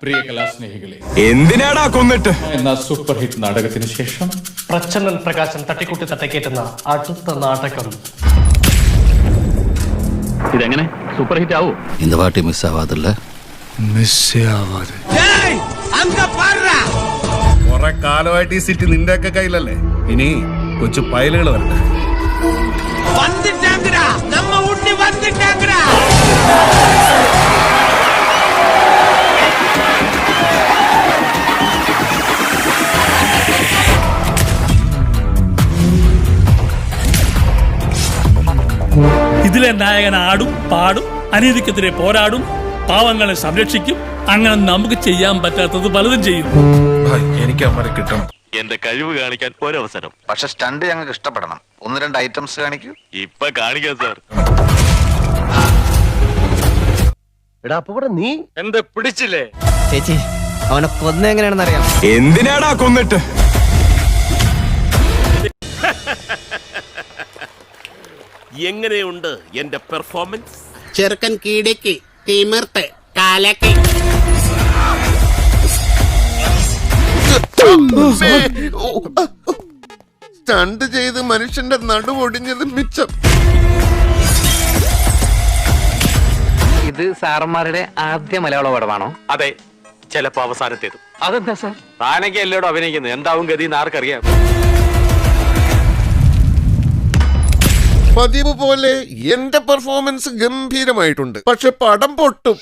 പ്രിയ കലാസ്നേഹികളെ, എന്തിനാടാ കൊന്നിട്ട് എന്ന സൂപ്പർ ഹിറ്റ് നാടകത്തിന് ശേഷം പ്രച്ഛന്നൻ പ്രകാശൻ തട്ടിക്കൂട്ടി തട്ടക്കേറ്റുന്ന അടുത്ത നാടകം. ഇതെങ്ങനെ സൂപ്പർ ഹിറ്റ് ആവോ? இந்த வாட்டி மிஸ் ஆகாதுல்ல? മിസ്സേ ആവാതെ കുറെ കാലമായിട്ട് ഈ സിറ്റി നിന്റെ ഒക്കെ കയ്യിലല്ലേ? ഇനി കൊച്ചു പയലുകൾ വരട്ടെ. ഇതിലെ നായകൻ ആടും പാടും, അനീതിക്കെതിരെ പോരാടും, പാവങ്ങളെ സംരക്ഷിക്കും. അങ്ങനെ നമുക്ക് ചെയ്യാൻ പറ്റാത്തത് പലതും ചെയ്യും. എനിക്ക് അവരെ കിട്ടണം. എന്റെ കഴിവ് കാണിക്കാൻ ഒരവസരം. പക്ഷെ സ്റ്റണ്ട് ഞങ്ങൾക്ക് ഇഷ്ടപ്പെടണം. ഒന്ന് രണ്ട് ഐറ്റംസ് കാണിക്കൂ. ഇപ്പൊ കാണിക്കാം സാർ. നീ എന്ത് പിടിച്ചില്ലേ? ചേച്ചി അവനെ കൊന്ന എങ്ങനെയാണെന്ന് അറിയാം. എന്തിനാടാ കൊന്നിട്ട് എങ്ങനെയുണ്ട് എന്റെ പെർഫോമൻസ്? ചെറുക്കൻ കീടക്കി തിമിർത്ത് കാലക്കി. സ്റ്റണ്ട് ചെയ്ത് മനുഷ്യന്റെ നടുവൊടിഞ്ഞത് മിച്ചം. ഇത് സാറന്മാരുടെ ആദ്യ മലയാള പടമാണോ? അതെ, ചിലപ്പോ അവസാനത്തേത്. അതെന്താ സാർ? താനൊക്കെ എല്ലായിടും അഭിനയിക്കുന്നത്, എന്താവും ഗതി ആർക്കറിയാം. പതിവ് പോലെ എന്റെ പെർഫോമൻസ് ഗംഭീരമായിട്ടുണ്ട്. പക്ഷെ പടം പൊട്ടും.